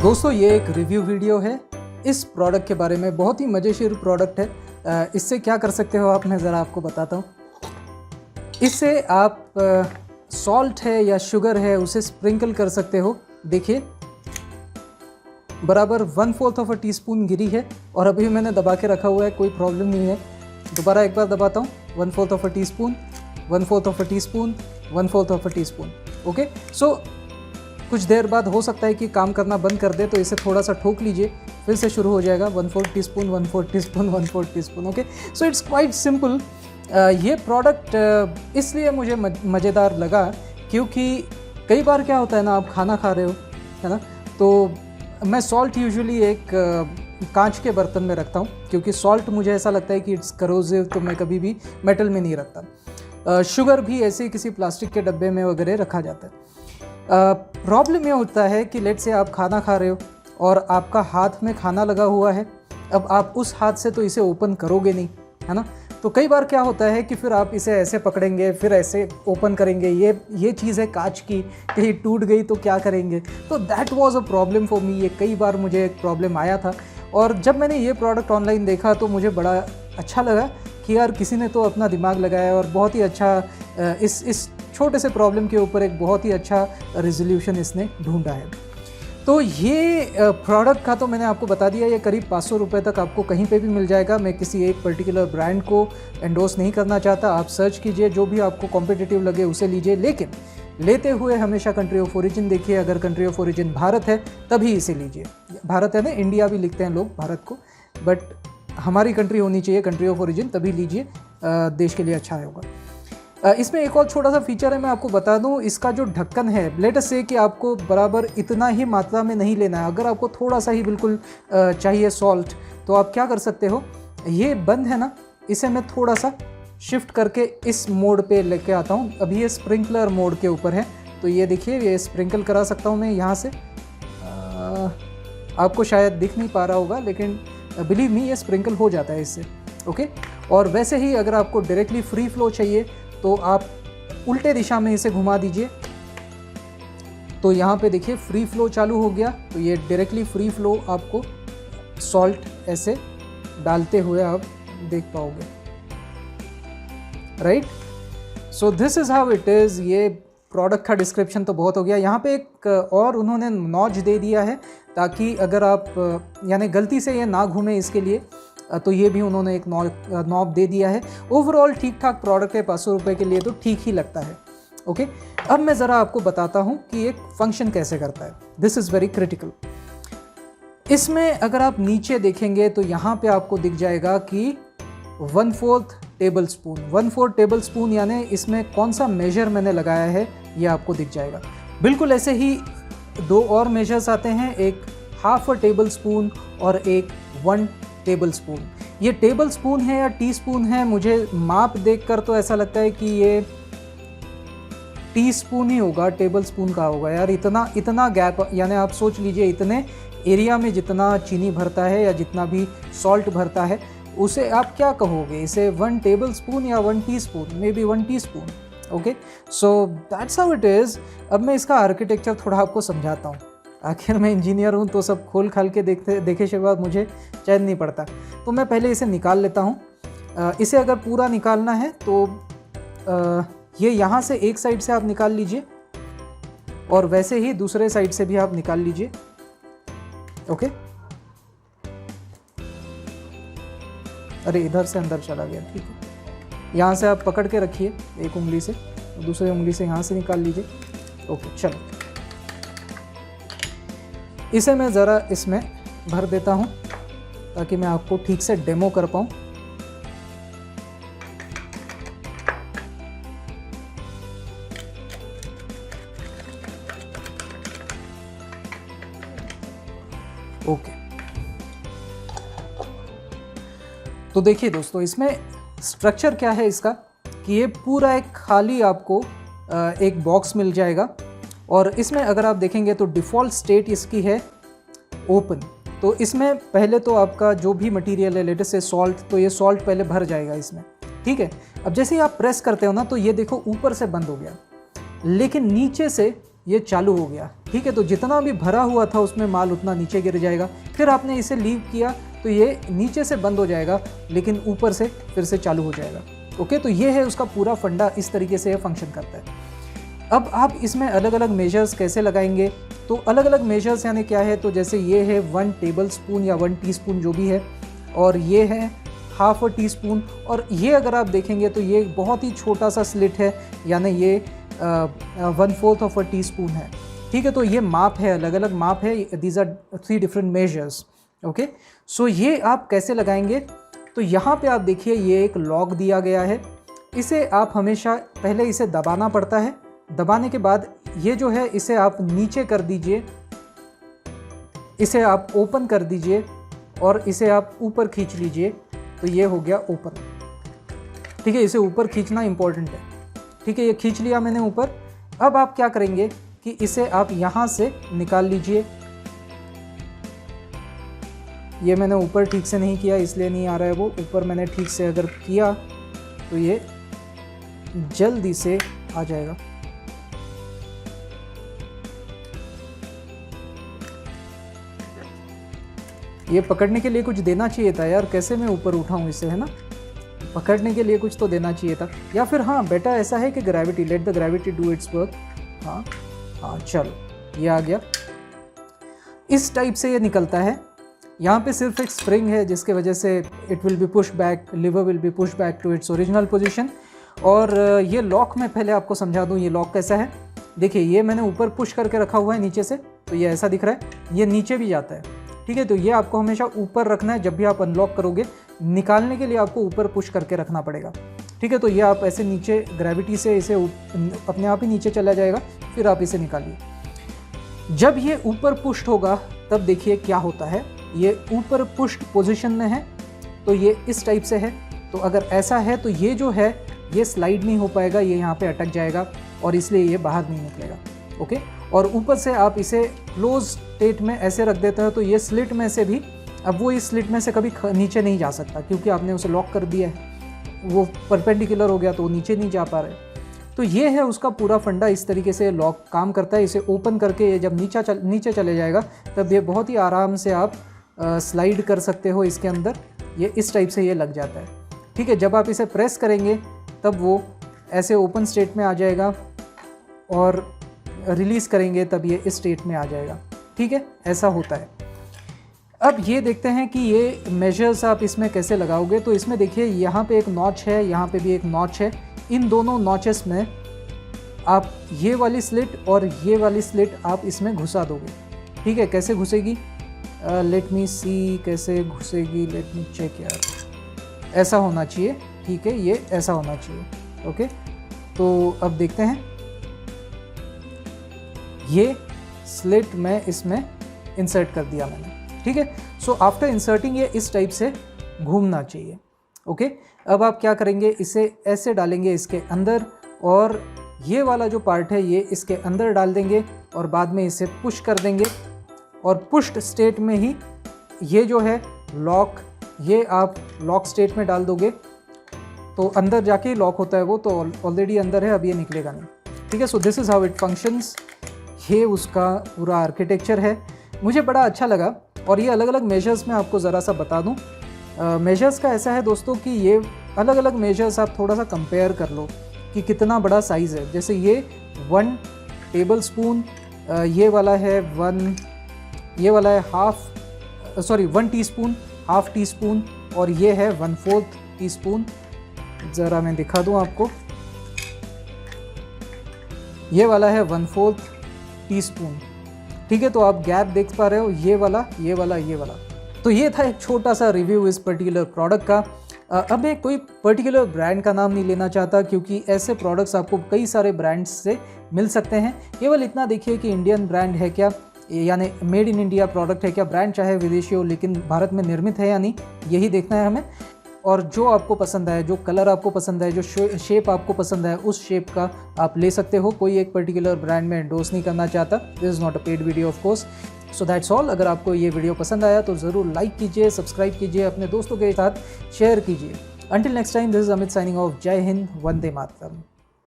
दोस्तों ये एक रिव्यू वीडियो है इस प्रोडक्ट के बारे में। बहुत ही मज़ेदार प्रोडक्ट है। इससे क्या कर सकते हो आप, मैं ज़रा आपको बताता हूँ। इससे आप सॉल्ट है या शुगर है उसे स्प्रिंकल कर सकते हो। देखिए बराबर 1/4 टीस्पून गिरी है और अभी मैंने दबा के रखा हुआ है, कोई प्रॉब्लम नहीं है। दोबारा एक बार दबाता हूँ। 1/4 टीस्पून, 1/4 टीस्पून, 1/4 टीस्पून। ओके, सो कुछ देर बाद हो सकता है कि काम करना बंद कर दे, तो इसे थोड़ा सा ठोक लीजिए, फिर से शुरू हो जाएगा। 1/4 teaspoon, 1/4 teaspoon, 1/4 teaspoon. Okay, so it's quite simple. ये प्रोडक्ट इसलिए मुझे मज़ेदार लगा क्योंकि कई बार क्या होता है ना, आप खाना खा रहे हो है ना, तो मैं सॉल्ट यूजुअली एक कांच के बर्तन में रखता हूँ क्योंकि सॉल्ट मुझे ऐसा लगता है कि इट्स करोसिव, तो मैं कभी भी मेटल में नहीं रखता। शुगर भी ऐसे ही किसी प्लास्टिक के डब्बे में वगैरह रखा जाता है। प्रॉब्लम ये होता है कि लेट से आप खाना खा रहे हो और आपका हाथ में खाना लगा हुआ है। अब आप उस हाथ से तो इसे ओपन करोगे नहीं, है ना, तो कई बार क्या होता है कि फिर आप इसे ऐसे पकड़ेंगे, फिर ऐसे ओपन करेंगे। ये चीज़ है कांच की, कहीं टूट गई तो क्या करेंगे। तो that was a problem for me. ये कई बार मुझे एक प्रॉब्लम आया था और जब मैंने ये प्रोडक्ट ऑनलाइन देखा तो मुझे बड़ा अच्छा लगा कि यार किसी ने तो अपना दिमाग लगाया और बहुत ही अच्छा इस छोटे से प्रॉब्लम के ऊपर एक बहुत ही अच्छा रिजोल्यूशन इसने ढूंढा है। तो ये प्रोडक्ट का तो मैंने आपको बता दिया, ये करीब 500 रुपये तक आपको कहीं पे भी मिल जाएगा। मैं किसी एक पर्टिकुलर ब्रांड को एंडोर्स नहीं करना चाहता। आप सर्च कीजिए, जो भी आपको कॉम्पिटिटिव लगे उसे लीजिए, लेकिन लेते हुए हमेशा कंट्री ऑफ ओरिजिन देखिए। अगर कंट्री ऑफ ओरिजिन भारत है तभी इसे लीजिए। भारत है ना, इंडिया भी लिखते हैं लोग भारत को, बट हमारी कंट्री होनी चाहिए कंट्री ऑफ ओरिजिन, तभी लीजिए, देश के लिए अच्छा होगा। इसमें एक और छोटा सा फीचर है, मैं आपको बता दूं। इसका जो ढक्कन है, लेट अस से कि आपको बराबर इतना ही मात्रा में नहीं लेना है। अगर आपको थोड़ा सा ही बिल्कुल चाहिए सॉल्ट, तो आप क्या कर सकते हो, ये बंद है ना, इसे मैं थोड़ा सा शिफ्ट करके इस मोड पे लेके आता हूँ। अभी ये स्प्रिंकलर मोड के ऊपर है, तो ये देखिए ये स्प्रिंकल करा सकता हूँ मैं यहाँ से। आपको शायद दिख नहीं पा रहा होगा, लेकिन बिलीव मी ये स्प्रिंकल हो जाता है इससे। ओके, और वैसे ही अगर आपको डायरेक्टली फ्री फ्लो चाहिए तो आप उल्टे दिशा में इसे घुमा दीजिए, तो यहाँ पे देखिए फ्री फ्लो चालू हो गया। तो ये डायरेक्टली फ्री फ्लो आपको सॉल्ट ऐसे डालते हुए आप देख पाओगे, right. So this is how it is. ये प्रोडक्ट का डिस्क्रिप्शन तो बहुत हो गया। यहाँ पे एक और उन्होंने नॉच दे दिया है ताकि अगर आप यानी गलती से ये ना घूमे इसके लिए, तो ये भी उन्होंने एक नॉब दे दिया है। ओवरऑल ठीक ठाक प्रोडक्ट है, 500 रुपये के लिए तो ठीक ही लगता है। ओके, अब मैं ज़रा आपको बताता हूँ कि एक फंक्शन कैसे करता है। This is very critical. इसमें अगर आप नीचे देखेंगे तो यहाँ पे आपको दिख जाएगा कि 1/4 टेबल स्पून, 1/4 टेबल स्पून, यानी इसमें कौन सा मेजर मैंने लगाया है ये आपको दिख जाएगा। बिल्कुल ऐसे ही दो और मेजर्स आते हैं, एक 1/2 टेबल स्पून और एक 1 टेबल स्पून। ये टेबल स्पून है या टी स्पून है, मुझे माप देखकर तो ऐसा लगता है कि ये टी स्पून ही होगा, टेबल स्पून का होगा यार। इतना गैप, यानी आप सोच लीजिए इतने एरिया में जितना चीनी भरता है या जितना भी सॉल्ट भरता है, उसे आप क्या कहोगे, इसे 1 टेबल स्पून या 1 tea spoon, may be 1 tea spoon. Okay, so that's how it is. अब मैं इसका आर्किटेक्चर थोड़ा आपको समझाता हूँ। आखिर मैं इंजीनियर हूँ तो सब खोल खाल के देखे के बाद मुझे चैन नहीं पड़ता, तो मैं पहले इसे निकाल लेता हूँ। इसे अगर पूरा निकालना है तो ये यहाँ से एक साइड से आप निकाल लीजिए और वैसे ही दूसरे साइड से भी आप निकाल लीजिए। ओके, अरे इधर से अंदर चला गया, ठीक है। यहाँ से आप पकड़ के रखिए एक उंगली से, दूसरी उंगली से यहाँ से निकाल लीजिए। ओके, चलो इसे मैं ज़रा इसमें भर देता हूँ ताकि मैं आपको ठीक से डेमो कर पाऊँ। ओके, तो देखिए दोस्तों, इसमें स्ट्रक्चर क्या है इसका कि ये पूरा एक खाली आपको एक बॉक्स मिल जाएगा और इसमें अगर आप देखेंगे तो डिफ़ॉल्ट स्टेट इसकी है ओपन। तो इसमें पहले तो आपका जो भी मटेरियल है, लेटेस्ट से सॉल्ट, तो ये सॉल्ट पहले भर जाएगा इसमें, ठीक है। अब जैसे ही आप प्रेस करते हो ना, तो ये देखो ऊपर से बंद हो गया, लेकिन नीचे से ये चालू हो गया, ठीक है। तो जितना भी भरा हुआ था उसमें माल उतना नीचे गिर जाएगा। फिर आपने इसे लीव किया तो ये नीचे से बंद हो जाएगा लेकिन ऊपर से फिर से चालू हो जाएगा। ओके, तो ये है उसका पूरा फंडा, इस तरीके से ये फंक्शन करता है। अब आप इसमें अलग अलग मेजर्स कैसे लगाएंगे, तो अलग अलग मेजर्स यानी क्या है, तो जैसे ये है 1 टेबल स्पून या 1 टीस्पून जो भी है, और ये है हाफ अ टी स्पून, और ये अगर आप देखेंगे तो ये बहुत ही छोटा सा स्लिट है, यानी ये 1/4 ऑफ अ टी स्पून है, ठीक है। तो ये माप है, अलग अलग माप है, these are 3 different measures. Okay, so ये आप कैसे लगाएंगे, तो यहाँ पे आप देखिए ये एक लॉक दिया गया है, इसे आप हमेशा पहले इसे दबाना पड़ता है। दबाने के बाद ये जो है इसे आप नीचे कर दीजिए, इसे आप ओपन कर दीजिए और इसे आप ऊपर खींच लीजिए, तो ये हो गया ओपन, ठीक है। इसे ऊपर खींचना इंपॉर्टेंट है, ठीक है। ये खींच लिया मैंने ऊपर। अब आप क्या करेंगे कि इसे आप यहाँ से निकाल लीजिए। ये मैंने ऊपर ठीक से नहीं किया इसलिए नहीं आ रहा है वो, ऊपर मैंने ठीक से अगर किया तो ये जल्दी से आ जाएगा। ये पकड़ने के लिए कुछ देना चाहिए था यार, कैसे मैं ऊपर उठाऊं इसे, है ना। पकड़ने के लिए कुछ तो देना चाहिए था, या फिर हाँ बेटा ऐसा है कि gravity, let the gravity do it's work. हाँ हाँ, चलो ये आ गया। इस टाइप से ये निकलता है। यहाँ पे सिर्फ एक स्प्रिंग है जिसके वजह से it will be push back, lever will be push back to its original position. और ये लॉक मैं पहले आपको समझा दूँ, ये लॉक कैसा है। देखिए ये मैंने ऊपर पुश करके रखा हुआ है नीचे से, तो ये ऐसा दिख रहा है, ये नीचे भी जाता है, ठीक है। तो ये आपको हमेशा ऊपर रखना है, जब भी आप अनलॉक करोगे निकालने के लिए आपको ऊपर पुश करके रखना पड़ेगा, ठीक है। तो ये आप ऐसे नीचे ग्रेविटी से इसे अपने आप ही नीचे चला जाएगा, फिर आप इसे निकालिए। जब ये ऊपर पुश्ड होगा तब देखिए क्या होता है, ये ऊपर पुश्ड पोजीशन में है तो ये इस टाइप से है। तो अगर ऐसा है तो ये जो है ये स्लाइड नहीं हो पाएगा, ये यहाँ पे अटक जाएगा और इसलिए ये बाहर नहीं निकलेगा। ओके, और ऊपर से आप इसे क्लोज स्टेट में ऐसे रख देते हो तो ये स्लिट में से भी, अब वो इस स्लिट में से कभी नीचे नहीं जा सकता क्योंकि आपने उसे लॉक कर दिया है, वो परपेंडिकुलर हो गया तो वो नीचे नहीं जा पा रहे। तो ये है उसका पूरा फंडा, इस तरीके से लॉक काम करता है। इसे ओपन करके ये जब नीचे चले जाएगा तब ये बहुत ही आराम से आप स्लाइड कर सकते हो इसके अंदर, ये इस टाइप से ये लग जाता है, ठीक है। जब आप इसे प्रेस करेंगे तब वो ऐसे ओपन स्टेट में आ जाएगा और रिलीज़ करेंगे तब ये इस स्टेट में आ जाएगा, ठीक है। ऐसा होता है। अब ये देखते हैं कि ये मेजर्स आप इसमें कैसे लगाओगे। तो इसमें देखिए यहाँ पे एक नॉच है, यहाँ पे भी एक नॉच है। इन दोनों नॉचेस में आप ये वाली स्लिट और ये वाली स्लिट आप इसमें घुसा दोगे, ठीक है। कैसे घुसेगी, लेट मी सी कैसे घुसेगी, लेट मी चेक यार। ऐसा होना चाहिए, ठीक है, ये ऐसा होना चाहिए। ओके, तो अब देखते हैं। ये स्लिट में इसमें इंसर्ट कर दिया मैंने, ठीक है। सो आफ्टर इंसर्टिंग ये इस टाइप से घूमना चाहिए। ओके, अब आप क्या करेंगे, इसे ऐसे डालेंगे इसके अंदर और ये वाला जो पार्ट है ये इसके अंदर डाल देंगे और बाद में इसे पुश कर देंगे और पुश्ड स्टेट में ही ये जो है लॉक, ये आप लॉक स्टेट में डाल दोगे तो अंदर जाके ही लॉक होता है वो, तो ऑलरेडी अंदर है, अब ये निकलेगा नहीं, ठीक है। So this is how it functions. ये उसका पूरा आर्किटेक्चर है, मुझे बड़ा अच्छा लगा। और ये अलग अलग मेजर्स में आपको ज़रा सा बता दूं, मेजर्स का ऐसा है दोस्तों कि ये अलग अलग मेजर्स आप थोड़ा सा कंपेयर कर लो कि कितना बड़ा साइज़ है। जैसे ये 1 टेबल स्पून, ये वाला है 1, ये वाला है 1 टीस्पून, हाफ टी स्पून, और ये है 1/4 टीस्पून। ज़रा मैं दिखा दूं आपको, ये वाला है 1/4 टीस्पून, ठीक है। तो आप गैप देख पा रहे हो, ये वाला, ये वाला, ये वाला। तो ये था एक छोटा सा रिव्यू इस पर्टिकुलर प्रोडक्ट का। अब मैं कोई पर्टिकुलर ब्रांड का नाम नहीं लेना चाहता क्योंकि ऐसे प्रोडक्ट्स आपको कई सारे ब्रांड्स से मिल सकते हैं। केवल इतना देखिए कि इंडियन ब्रांड है क्या, यानी मेड इन इंडिया प्रोडक्ट है क्या, ब्रांड चाहे विदेशी हो लेकिन भारत में निर्मित है या नहीं, यही देखना है हमें। और जो आपको पसंद आए, जो कलर आपको पसंद आए, जो शेप आपको पसंद आए, उस शेप का आप ले सकते हो। कोई एक पर्टिकुलर ब्रांड में एंडोर्स नहीं करना चाहता। This is not a paid video of course. So that's all. अगर आपको ये वीडियो पसंद आया तो ज़रूर लाइक कीजिए, सब्सक्राइब कीजिए, अपने दोस्तों के साथ शेयर कीजिए। Until next time, this is Amit signing off. जय हिंद, वंदे मातरम।